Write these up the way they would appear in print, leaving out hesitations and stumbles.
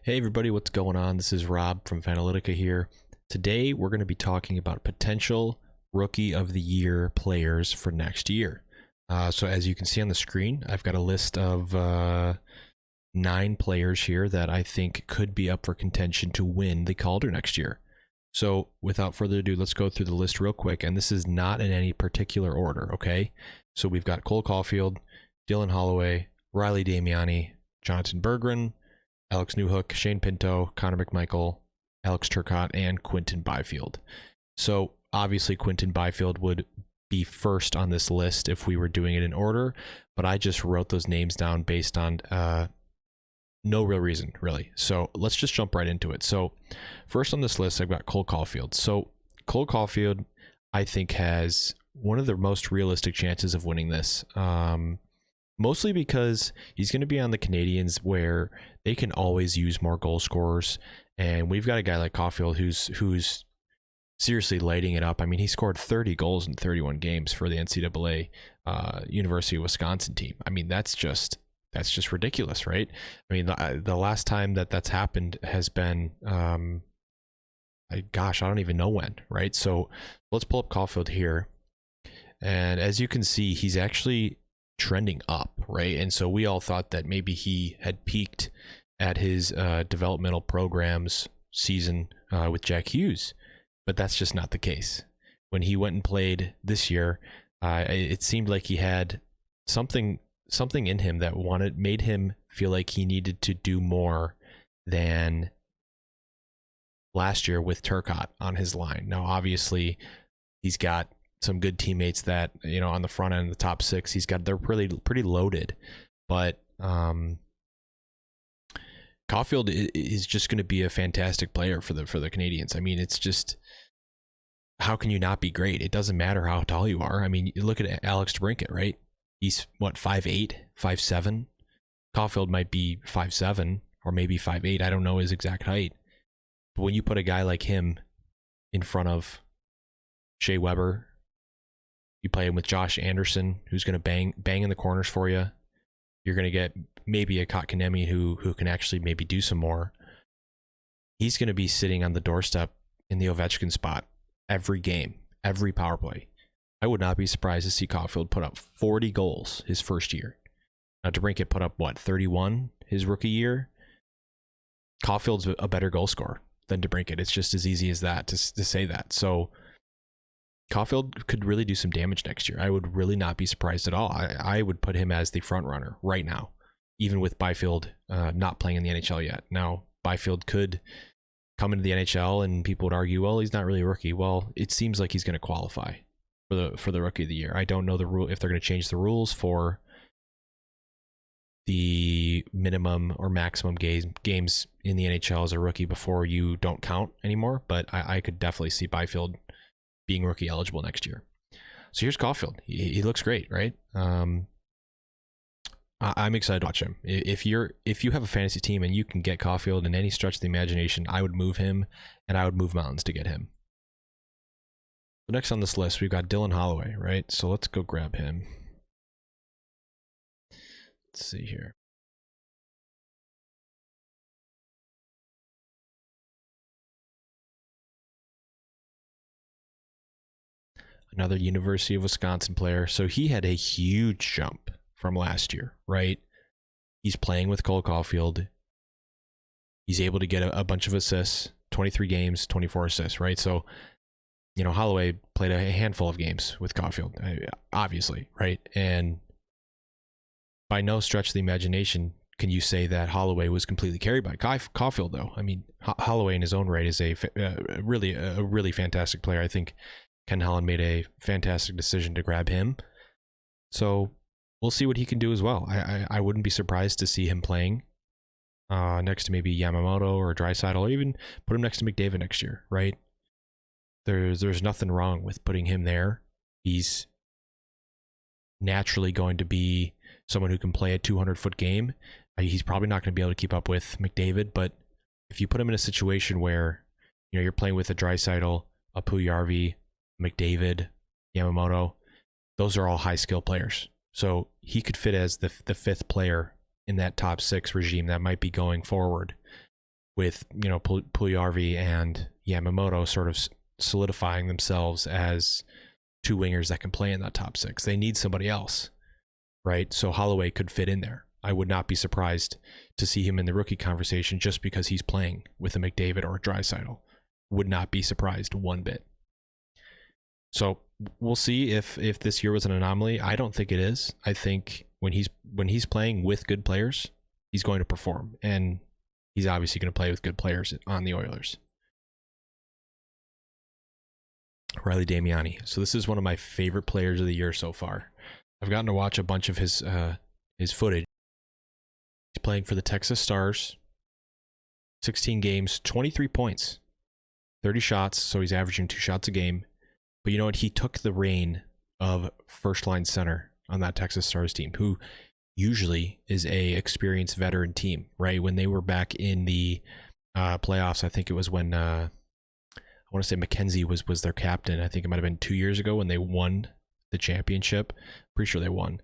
Hey everybody, what's going on? This is Rob from Fantalytica here. Today we're going to be talking about potential Rookie of the Year players for next year. So as you can see on the screen, I've got a list of 9 players here that I think could be up for contention to win the Calder next year. So without further ado, let's go through the list real quick, and this is not in any particular order, okay? So we've got Caufield, Dylan Holloway, Riley Damiani, Jonatan Berggren, Alex Newhook, Shane Pinto, Connor McMichael, Alex Turcotte, and Quinton Byfield. So obviously Quinton Byfield would be first on this list if we were doing it in order, but I just wrote those names down based on no real reason, really. So let's just jump right into it. So first on this list, I've got Caufield. So Caufield, I think, has one of the most realistic chances of winning this. Mostly because he's going to be on the Canadiens, where they can always use more goal scorers, and we've got a guy like Caufield who's seriously lighting it up. I mean, he scored 30 goals in 31 games for the NCAA University of Wisconsin team. I mean, that's just ridiculous, right? I mean, the last time that's happened has been, I don't even know when, right? So let's pull up Caufield here, and as you can see, he's actually trending up, right? And so we all thought that maybe he had peaked at his developmental programs season with Jack Hughes, but that's just not the case. When he went and played this year, it seemed like he had something in him that made him feel like he needed to do more than last year with Turcotte on his line. Now, obviously, he's got some good teammates that, you know, on the front end of the top 6, they're pretty loaded, but Caufield is just going to be a fantastic player for the Canadiens. I mean, it's just, how can you not be great? It doesn't matter how tall you are. I mean, you look at Alex DeBrincat, right? He's what, 5'8", 5'7"? Caufield might be 5'7" or maybe 5'8". I don't know his exact height. But when you put a guy like him in front of Shea Weber, you play him with Josh Anderson, who's going to bang in the corners for you. You're going to get maybe a Kotkaniemi who can actually maybe do some more. He's going to be sitting on the doorstep in the Ovechkin spot every game, every power play. I would not be surprised to see Caufield put up 40 goals his first year. Now, DeBrincat put up, 31 his rookie year? Caufield's a better goal scorer than DeBrincat. It's just as easy as that to say that. So Caufield could really do some damage next year. I would really not be surprised at all. I would put him as the front runner right now, even with Byfield not playing in the NHL yet. Now, Byfield could come into the NHL and people would argue, well, he's not really a rookie. Well, it seems like he's going to qualify for the Rookie of the Year. I don't know if they're going to change the rules for the minimum or maximum games in the NHL as a rookie before you don't count anymore, but I could definitely see Byfield being rookie eligible next year. So here's Caufield. He looks great, right? I'm excited to watch him. If you have a fantasy team and you can get Caufield in any stretch of the imagination, I would move him, and I would move mountains to get him. So next on this list, we've got Dylan Holloway, right? So let's go grab him. Let's see here. Another University of Wisconsin player. So he had a huge jump from last year, right? He's playing with Caufield. He's able to get a bunch of assists, 23 games, 24 assists, right? So, you know, Holloway played a handful of games with Caufield, obviously, right? And by no stretch of the imagination can you say that Holloway was completely carried by Caufield, though. I mean, Holloway in his own right is a really fantastic player. I think Ken Holland made a fantastic decision to grab him. So we'll see what he can do as well. I wouldn't be surprised to see him playing next to maybe Yamamoto or Draisaitl, or even put him next to McDavid next year, right? There's nothing wrong with putting him there. He's naturally going to be someone who can play a 200-foot game. He's probably not going to be able to keep up with McDavid, but if you put him in a situation where, you know, you're playing with a Draisaitl, a Puljujarvi, McDavid, Yamamoto, those are all high skill players. So he could fit as the fifth player in that top 6 regime that might be going forward. with, you know, Puljujarvi and Yamamoto sort of solidifying themselves as two wingers that can play in that top six. They need somebody else, right? So Holloway could fit in there. I would not be surprised to see him in the rookie conversation just because he's playing with a McDavid or a Draisaitl. Would not be surprised one bit. So we'll see if this year was an anomaly. I don't think it is. I think when he's playing with good players, he's going to perform, and he's obviously going to play with good players on the Oilers. Riley Damiani. So this is one of my favorite players of the year so far. I've gotten to watch a bunch of his footage. He's playing for the Texas Stars. 16 games, 23 points, 30 shots, so he's averaging 2 shots a game. But you know what? He took the reign of first-line center on that Texas Stars team, who usually is a experienced veteran team, right? When they were back in the playoffs, I think it was when I want to say McKenzie was their captain. I think it might have been 2 years ago when they won the championship. Pretty sure they won.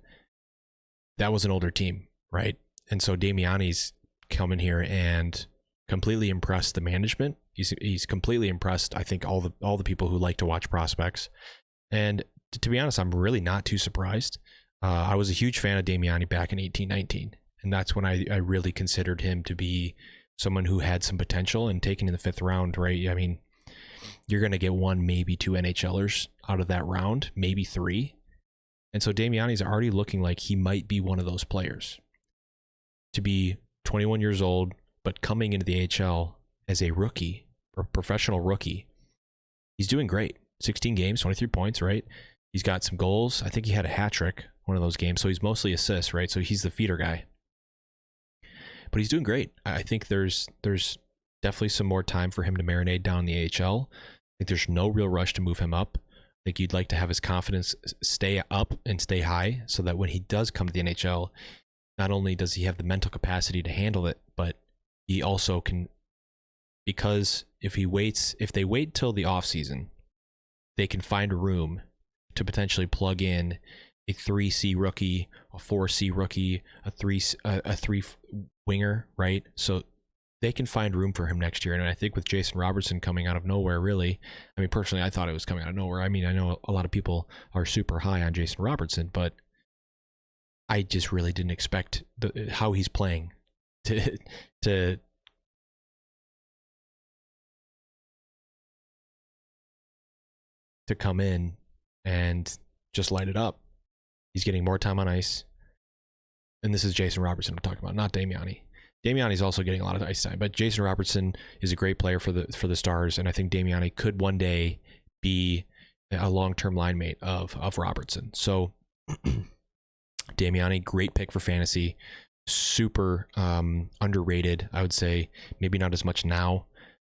That was an older team, right? And so Damiani's come in here and completely impressed the management. He's completely impressed, I think, all the people who like to watch prospects. And to be honest, I'm really not too surprised. I was a huge fan of Damiani back in 18-19, and that's when I really considered him to be someone who had some potential, and taken in the 5th round, right? I mean, you're going to get 1, maybe 2 NHLers out of that round, maybe 3. And so Damiani's already looking like he might be one of those players. To be 21 years old, but coming into the AHL as a rookie, or professional rookie, he's doing great. 16 games, 23 points, right? He's got some goals. I think he had a hat trick one of those games, so he's mostly assists, right? So he's the feeder guy. But he's doing great. I think there's definitely some more time for him to marinate down in the AHL. I think there's no real rush to move him up. I think you'd like to have his confidence stay up and stay high, so that when he does come to the NHL, not only does he have the mental capacity to handle it, but he also can, because if they wait till the offseason, they can find a room to potentially plug in a 3C rookie, a 4C rookie, a 3 winger, right? So they can find room for him next year. And I think with Jason Robertson coming out of nowhere, really, I mean, personally, I thought it was coming out of nowhere. I mean, I know a lot of people are super high on Jason Robertson, but I just really didn't expect how he's playing to come in and just light it up. He's getting more time on ice. And this is Jason Robertson I'm talking about, not Damiani. Damiani's also getting a lot of ice time, but Jason Robertson is a great player for the Stars, and I think Damiani could one day be a long-term line mate of Robertson. So Damiani, great pick for fantasy. Super underrated, I would say. Maybe not as much now.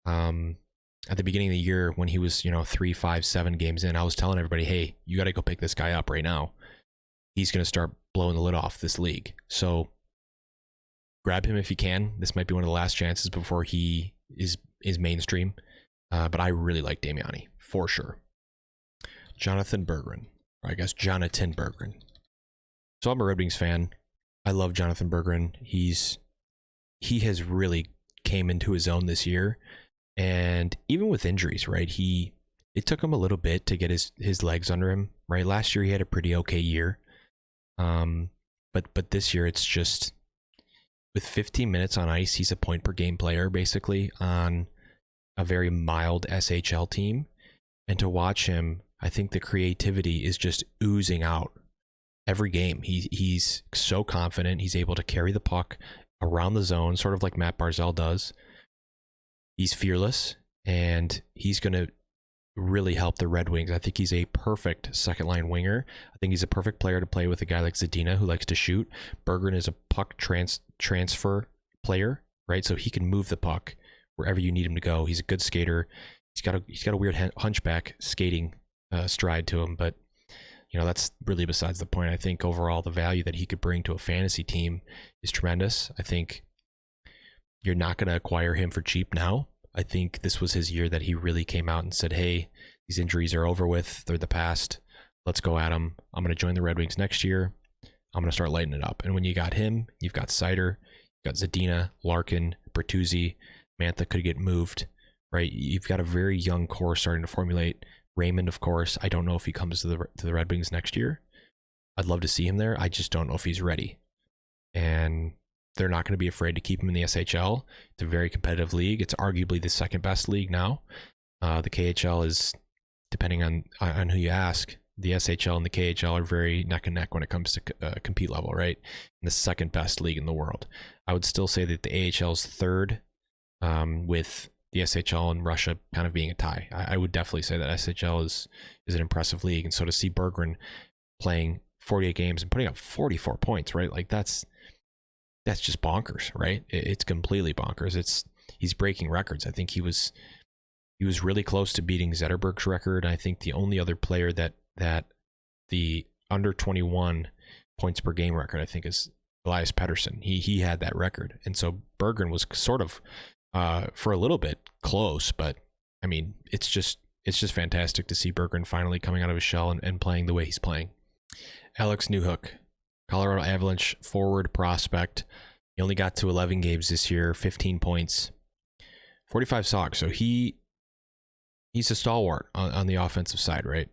At the beginning of the year, when he was 3, 5, 7 games in, I was telling everybody, hey, you got to go pick this guy up right now. He's going to start blowing the lid off this league. So grab him if you can. This might be one of the last chances before he is mainstream. But I really like Damiani, for sure. Jonatan Berggren. So I'm a Red Wings fan. I love Jonatan Berggren. He has really came into his own this year. And even with injuries, right? It took him a little bit to get his legs under him, right? Last year he had a pretty okay year. But this year it's just, with 15 minutes on ice, he's a point per game player basically on a very mild SHL team. And to watch him, I think the creativity is just oozing out every game. He's so confident. He's able to carry the puck around the zone, sort of like Matt Barzal does. He's fearless, and he's going to really help the Red Wings. I think he's a perfect second-line winger. I think he's a perfect player to play with a guy like Zadina, who likes to shoot. Berggren is a puck transfer player, right? So he can move the puck wherever you need him to go. He's a good skater. He's got a weird hunchback skating stride to him, but that's really besides the point. I think overall the value that he could bring to a fantasy team is tremendous. I think you're not going to acquire him for cheap now. I think this was his year that he really came out and said, hey, these injuries are over with. They're the past. Let's go at them. I'm going to join the Red Wings next year. I'm going to start lighting it up. And when you got him, you've got Seider, you've got Zadina, Larkin, Bertuzzi. Mantha could get moved, right? You've got a very young core starting to formulate. Raymond, of course, I don't know if he comes to the Red Wings next year. I'd love to see him there. I just don't know if he's ready. And they're not going to be afraid to keep him in the SHL. It's a very competitive league. It's arguably the second best league now. The KHL is, depending on who you ask, the SHL and the KHL are very neck and neck when it comes to compete level, right? And the second best league in the world. I would still say that the AHL is third, with the SHL and Russia kind of being a tie. I would definitely say that SHL is an impressive league. And so to see Berggren playing 48 games and putting up 44 points, right? Like that's just bonkers, right? It's completely bonkers. He's breaking records. I think he was really close to beating Zetterberg's record. I think the only other player that the under 21 points per game record, I think, is Elias Pettersson. He had that record. And so Berggren was sort of for a little bit close, but I mean, it's just fantastic to see Berggren finally coming out of his shell and playing the way he's playing. Alex Newhook, Colorado Avalanche forward prospect. He only got to 11 games this year, 15 points, 45 socks. So he's a stalwart on the offensive side, right?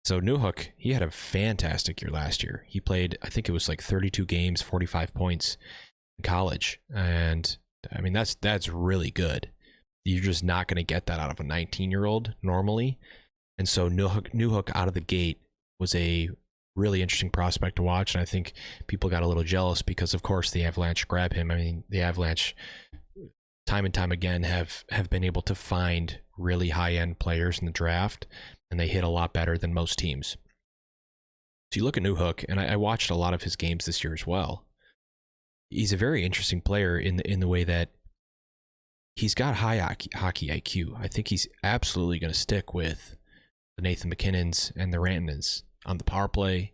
So Newhook, he had a fantastic year last year. He played, I think it was like 32 games, 45 points in college. And I mean, that's really good. You're just not going to get that out of a 19-year-old normally. And so Newhook out of the gate was a really interesting prospect to watch. And I think people got a little jealous because, of course, the Avalanche grab him. I mean, the Avalanche time and time again have been able to find really high-end players in the draft, and they hit a lot better than most teams. So you look at Newhook, and I watched a lot of his games this year as well. He's a very interesting player in the way that he's got high hockey IQ. I think he's absolutely going to stick with the Nathan McKinnons and the Rantanens on the power play,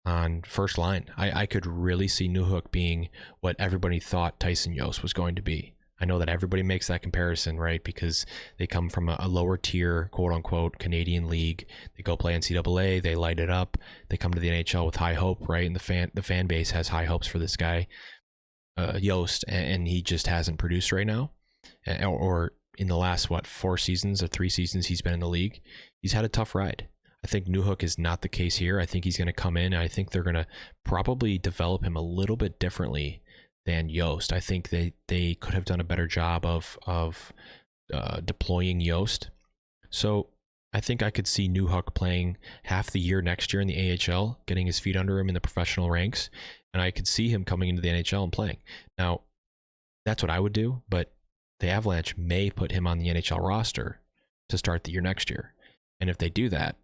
on first line. I could really see Newhook being what everybody thought Tyson Jost was going to be. I know that everybody makes that comparison, right? Because they come from a lower tier, quote unquote, Canadian league. They go play NCAA, they light it up. They come to the NHL with high hope, right? And the fan base has high hopes for this guy, Jost, and he just hasn't produced right now. Or in the last, 4 seasons or 3 seasons he's been in the league, he's had a tough ride. I think Newhook is not the case here. I think he's going to come in, and I think they're going to probably develop him a little bit differently than Jost. I think they could have done a better job of deploying Jost. So I think I could see Newhook playing half the year next year in the AHL, getting his feet under him in the professional ranks, and I could see him coming into the NHL and playing. Now, that's what I would do, but the Avalanche may put him on the NHL roster to start the year next year. And if they do that,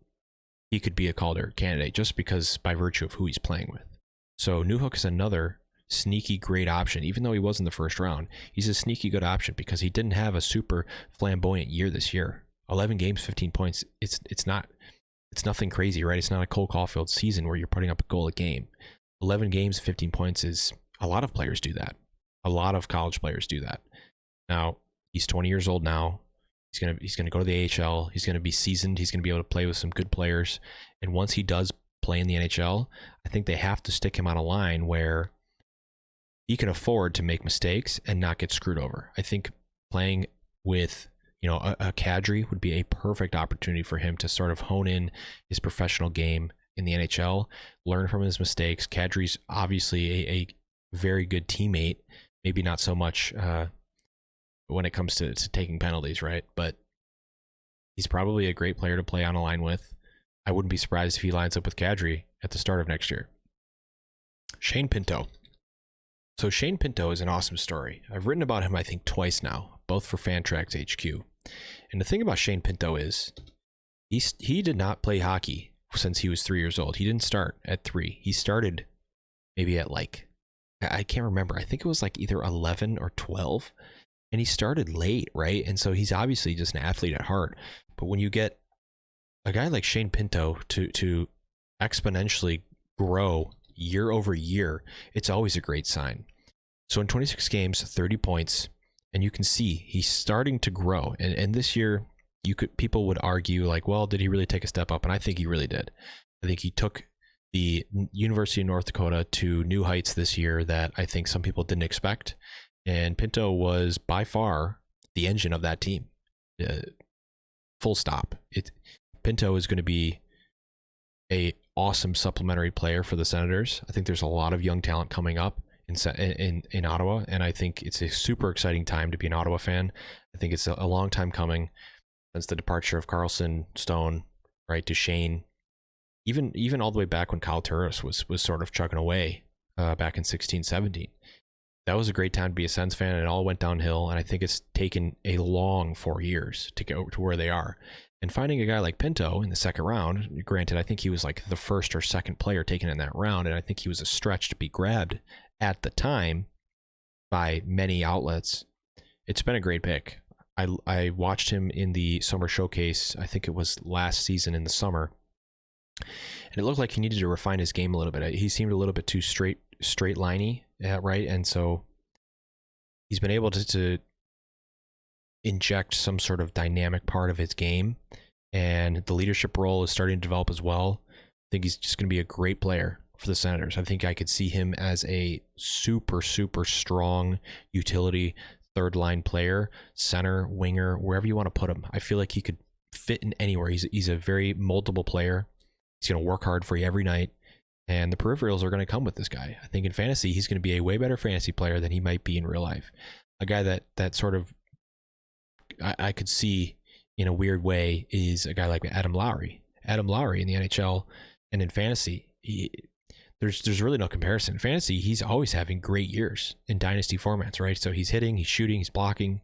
he could be a Calder candidate just because by virtue of who he's playing with. So Newhook is another sneaky great option. Even though he was in the first round, he's a sneaky good option because he didn't have a super flamboyant year this year. 11 games, 15 points. It's nothing crazy, right? It's not a Cole Caufield season where you're putting up a goal a game. 11 games, 15 points is a lot of players do that. A lot of college players do that. Now, he's 20 years old now. He's gonna go to the AHL. He's gonna be seasoned. He's gonna be able to play with some good players. And once he does play in the NHL, I think they have to stick him on a line where he can afford to make mistakes and not get screwed over. I think playing with a Kadri would be a perfect opportunity for him to sort of hone in his professional game in the NHL, learn from his mistakes. Kadri's obviously a very good teammate, maybe not so much when it comes to taking penalties, right? But he's probably a great player to play on a line with. I wouldn't be surprised if he lines up with Kadri at the start of next year. Shane Pinto. So Shane Pinto is an awesome story. I've written about him, I think, twice now, both for Fantrax HQ. And the thing about Shane Pinto is he did not play hockey since he was 3 years old. He didn't start at 3. He started maybe at I can't remember. I think it was either 11 or 12. And he started late, right? And so he's obviously just an athlete at heart. But when you get a guy like Shane Pinto to exponentially grow year over year, it's always a great sign. So in 26 games, 30 points, and you can see he's starting to grow. And this year, people would argue well, did he really take a step up? And I think he really did. I think he took the University of North Dakota to new heights this year that I think some people didn't expect. And Pinto was by far the engine of that team. Full stop. Pinto is going to be a awesome supplementary player for the Senators. I think there's a lot of young talent coming up in Ottawa, and I think it's a super exciting time to be an Ottawa fan. I think it's a long time coming since the departure of Carlson, Stone, right, Duchesne, even all the way back when Calder was sort of chugging away back in 16-17. That was a great time to be a Sens fan, and it all went downhill, and I think it's taken a long 4 years to get to where they are. And finding a guy like Pinto in the second round, granted, I think he was like the first or second player taken in that round, and I think he was a stretch to be grabbed at the time by many outlets. It's been a great pick. I watched him in the summer showcase, I think it was last season in the summer, and it looked like he needed to refine his game a little bit. He seemed a little bit too straight-liney, right? And so he's been able to inject some sort of dynamic part of his game, and the leadership role is starting to develop as well. I think he's just going to be a great player for the Senators. I think I could see him as a super, super strong utility third line player, center, winger, wherever you want to put him. I feel like he could fit in anywhere. He's a very multiple player. He's going to work hard for you every night, and the peripherals are going to come with this guy. I think in fantasy, he's going to be a way better fantasy player than he might be in real life. A guy that sort of I could see in a weird way is a guy like Adam Lowry. Adam Lowry in the NHL and in fantasy, there's really no comparison. In fantasy, he's always having great years in Dynasty formats, right? So he's hitting, he's shooting, he's blocking.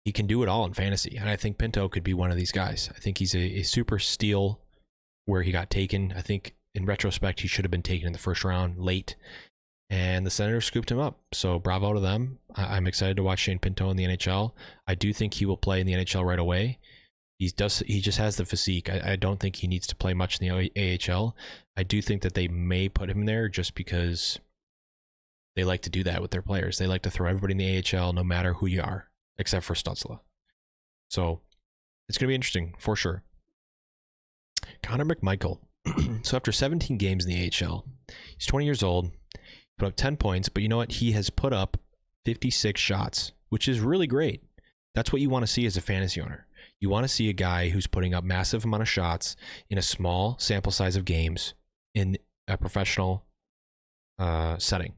He can do it all in fantasy, and I think Pinto could be one of these guys. I think he's a super steal where he got taken. I think in retrospect, he should have been taken in the first round late, and the Senators scooped him up. So bravo to them. I'm excited to watch Shane Pinto in the NHL. I do think he will play in the NHL right away. He just has the physique. I don't think he needs to play much in the AHL. I do think that they may put him there just because they like to do that with their players. They like to throw everybody in the AHL no matter who you are, except for Stützle. So it's going to be interesting for sure. Connor McMichael. So after 17 games in the AHL, he's 20 years old, put up 10 points, but you know what? He has put up 56 shots, which is really great. That's what you want to see as a fantasy owner. You want to see a guy who's putting up massive amount of shots in a small sample size of games in a professional setting.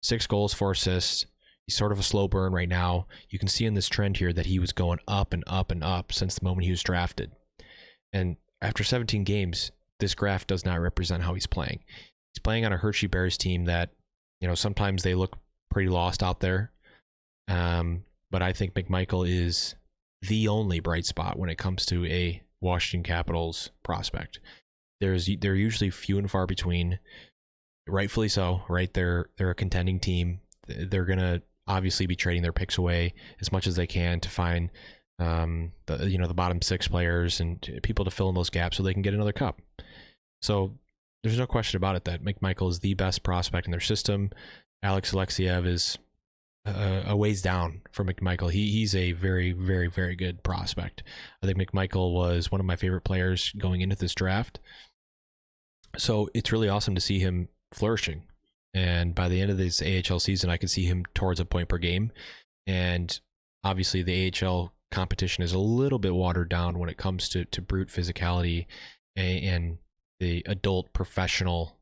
6 goals, 4 assists. He's sort of a slow burn right now. You can see in this trend here that he was going up and up and up since the moment he was drafted. And after 17 games, this graph does not represent how he's playing. He's playing on a Hershey Bears team that, you know, sometimes they look pretty lost out there. But I think McMichael is the only bright spot when it comes to a Washington Capitals prospect. They're usually few and far between, rightfully so, right? They're a contending team. They're going to obviously be trading their picks away as much as they can to find the bottom 6 players and people to fill in those gaps so they can get another cup. So there's no question about it that McMichael is the best prospect in their system. Alex Alexiev is a ways down for McMichael. He's a very, very, very good prospect. I think McMichael was one of my favorite players going into this draft. So it's really awesome to see him flourishing. And by the end of this AHL season, I can see him towards a point per game. And obviously the AHL competition is a little bit watered down when it comes to brute physicality and the adult professional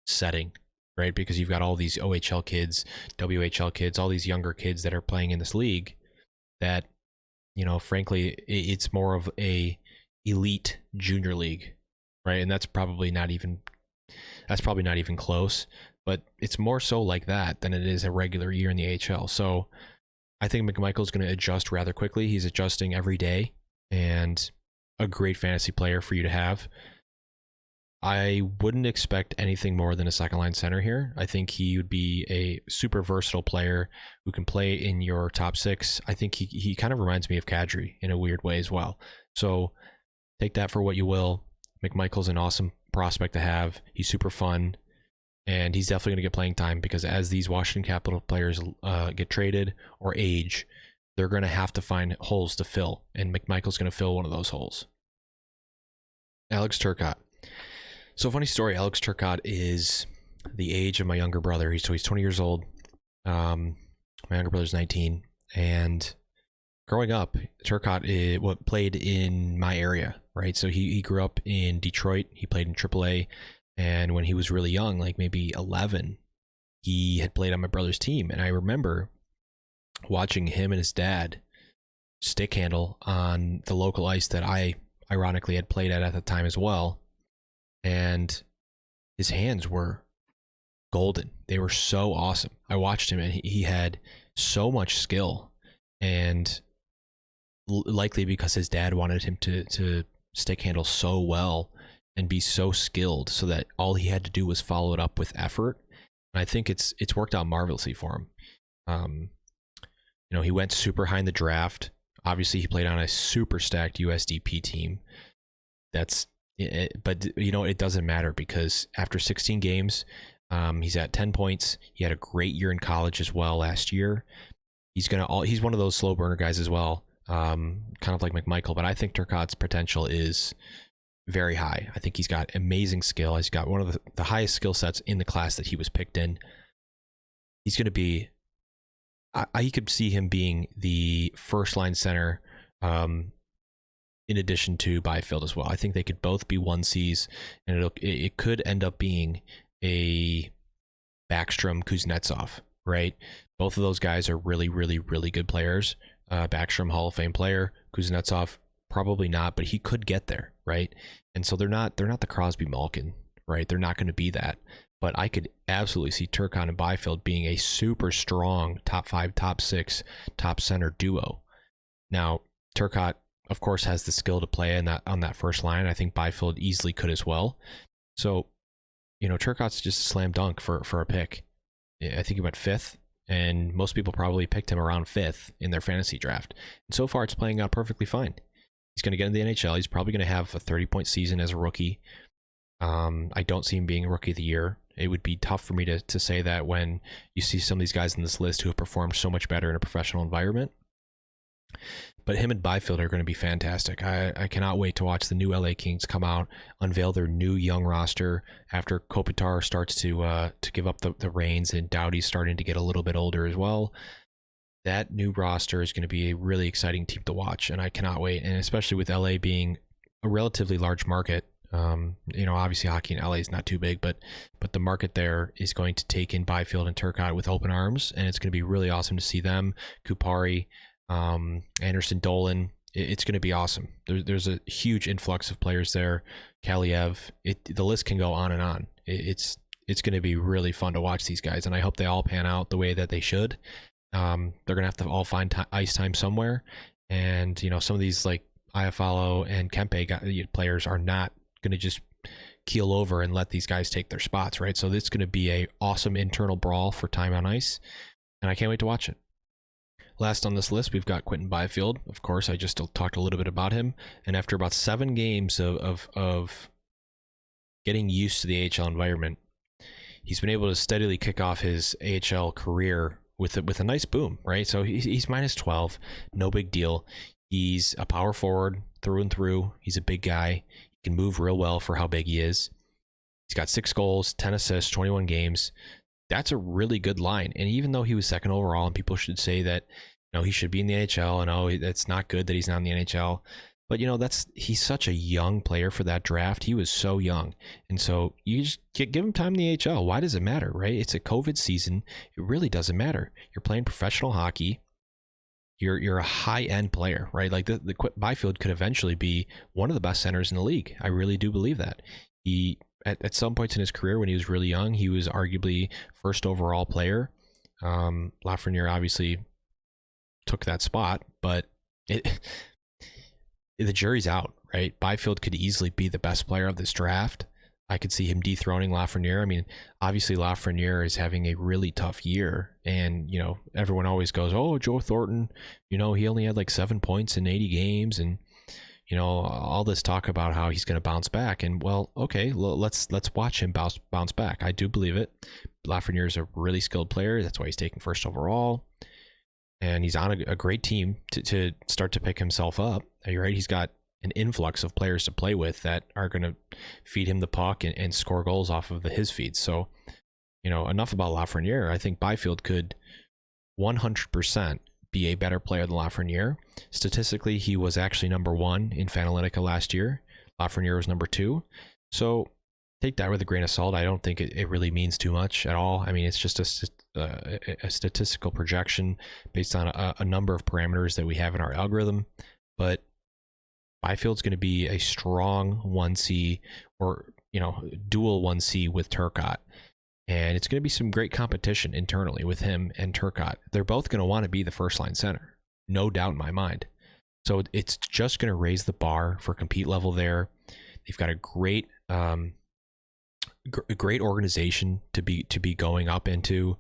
setting, right? Because you've got all these OHL kids, WHL kids, all these younger kids that are playing in this league that, you know, frankly, it's more of a elite junior league, right? And that's probably not even close, but it's more so like that than it is a regular year in the AHL. So I think McMichael's going to adjust rather quickly. He's adjusting every day, and a great fantasy player for you to have. I wouldn't expect anything more than a second line center here. I think he would be a super versatile player who can play in your top 6. I think he kind of reminds me of Kadri in a weird way as well. So take that for what you will. McMichael's an awesome prospect to have. He's super fun, and he's definitely going to get playing time because as these Washington Capital players get traded or age, they're going to have to find holes to fill, and McMichael's going to fill one of those holes. Alex Turcotte. So funny story, Alex Turcotte is the age of my younger brother. He's 20 years old. My younger brother's 19, and growing up, Turcotte played in my area, right? So he grew up in Detroit. He played in AAA, and when he was really young, like maybe 11, he had played on my brother's team. And I remember watching him and his dad stick handle on the local ice that I ironically had played at the time as well. And his hands were golden. They were so awesome. I watched him and he had so much skill, and likely because his dad wanted him to stick handle so well and be so skilled, so that all he had to do was follow it up with effort. And I think it's worked out marvelously for him. He went super high in the draft. Obviously, he played on a super stacked USDP team. But it doesn't matter, because after 16 games, he's at 10 points. He had a great year in college as well last year. He's one of those slow burner guys as well, kind of like McMichael. But I think Turcotte's potential is very high. I think he's got amazing skill. He's got one of the highest skill sets in the class that he was picked in. He's going to be. I could see him being the first line center, in addition to Byfield as well. I think they could both be 1Cs, and it could end up being a Backstrom Kuznetsov, right? Both of those guys are really, really, really good players. Backstrom, Hall of Fame player. Kuznetsov, probably not, but he could get there, right? And so they're not the Crosby Malkin, right? They're not going to be that. But I could absolutely see Turcotte and Byfield being a super strong top 5, top 6, top center duo. Now, Turcotte, of course, has the skill to play on that first line. I think Byfield easily could as well. So, Turcotte's just a slam dunk for a pick. I think he went 5th, and most people probably picked him around 5th in their fantasy draft. And so far, it's playing out perfectly fine. He's going to get in the NHL. He's probably going to have a 30-point season as a rookie. I don't see him being a rookie of the year. It would be tough for me to say that when you see some of these guys in this list who have performed so much better in a professional environment. But him and Byfield are going to be fantastic. I cannot wait to watch the new LA Kings come out, unveil their new young roster after Kopitar starts to give up the reins, and Doughty's starting to get a little bit older as well. That new roster is going to be a really exciting team to watch, and I cannot wait. And especially with LA being a relatively large market. Obviously hockey in LA is not too big, but the market there is going to take in Byfield and Turcotte with open arms, and it's going to be really awesome to see them. Kupari, Anderson, Dolan. It's going to be awesome. There's a huge influx of players there. Kaliev. The list can go on and on. It's going to be really fun to watch these guys, and I hope they all pan out the way that they should. They're going to have to all find ice time somewhere, and some of these like Iafallo and Kempe players are not going to just keel over and let these guys take their spots, right? So this is going to be a awesome internal brawl for time on ice, and I can't wait to watch it. Last on this list, we've got Quinton Byfield. Of course, I just talked a little bit about him, and after about 7 games of getting used to the AHL environment, he's been able to steadily kick off his AHL career with a nice boom, right? So he's minus 12, no big deal. He's a power forward through and through. He's a big guy. He can move real well for how big he is. He's got 6 goals, 10 assists, 21 games. That's a really good line. And even though he was second overall, and people should say that he should be in the NHL, and that's not good that he's not in the NHL. But he's such a young player for that draft. He was so young, and so you just give him time in the AHL. Why does it matter, right? It's a COVID season. It really doesn't matter. You're playing professional hockey. You're a high end player, right? Like the Byfield could eventually be one of the best centers in the league. I really do believe that. He at some points in his career when he was really young, he was arguably first overall player. Lafreniere obviously took that spot, but the jury's out, right? Byfield could easily be the best player of this draft. I could see him dethroning Lafreniere. I mean, obviously Lafreniere is having a really tough year, and everyone always goes, "Oh, Joe Thornton, he only had like 7 points in 80 games," and all this talk about how he's going to bounce back. And well, okay, let's watch him bounce back. I do believe it. Lafreniere is a really skilled player. That's why he's taken first overall, and he's on a great team to start to pick himself up. You're right. He's got an influx of players to play with that are going to feed him the puck and score goals off of his feeds. So, enough about Lafreniere. I think Byfield could 100% be a better player than Lafreniere. Statistically, he was actually number 1 in Fantalytica last year. Lafreniere was number 2. So take that with a grain of salt. I don't think it really means too much at all. I mean, it's just a statistical projection based on a number of parameters that we have in our algorithm. But Byfield's going to be a strong 1C, or, you know, dual 1C with Turcotte. And it's going to be some great competition internally with him and Turcotte. They're both going to want to be the first line center, no doubt in my mind. So it's just going to raise the bar for compete level there. They've got a great great organization to be going up into,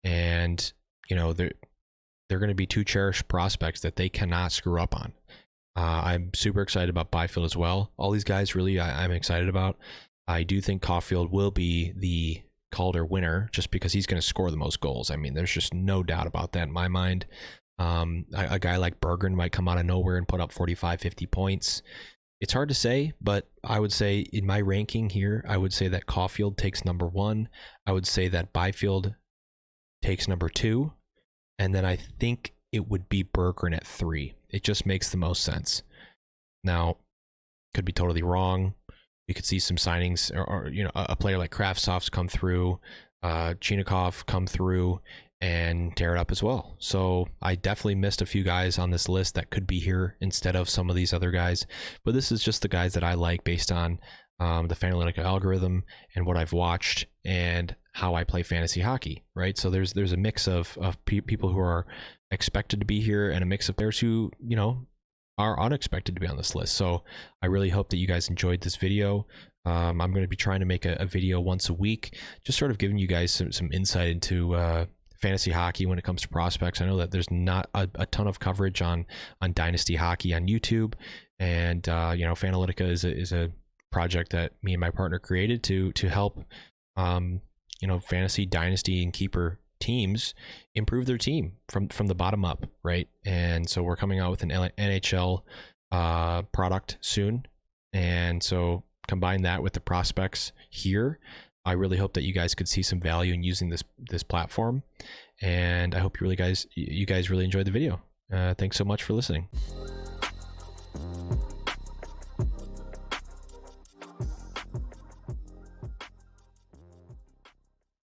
and you know, they're going to be 2 cherished prospects that they cannot screw up on. I'm super excited about Byfield as well. All these guys really I'm excited about. I do think Caufield will be the Calder winner just because he's going to score the most goals. I mean, there's just no doubt about that in my mind. A guy like Berggren might come out of nowhere and put up 45, 50 points. It's hard to say, but I would say in my ranking here, I would say that Caufield takes number 1. I would say that Byfield takes number 2. And then I think it would be Berggren at 3. It just makes the most sense. Now, could be totally wrong. You could see some signings, or you know, a player like Kravtsov's come through, Chinikov come through, and tear it up as well. So I definitely missed a few guys on this list that could be here instead of some of these other guys. But this is just the guys that I like based on the Fantalytica algorithm and what I've watched and how I play fantasy hockey, right? So there's a mix of people who are expected to be here and a mix of players who, you know, are unexpected to be on this list. So I really hope that you guys enjoyed this video. I'm going to be trying to make a video once a week, just sort of giving you guys some insight into fantasy hockey when it comes to prospects. I know that there's not a ton of coverage on Dynasty hockey on YouTube, and you know, Fantalytica is a project that me and my partner created to help you know, fantasy, dynasty, and keeper teams improve their team from the bottom up, right? And so we're coming out with an NHL product soon, and so combine that with the prospects here. I really hope that you guys could see some value in using this platform, and I hope you guys really enjoyed the video. Thanks so much for listening.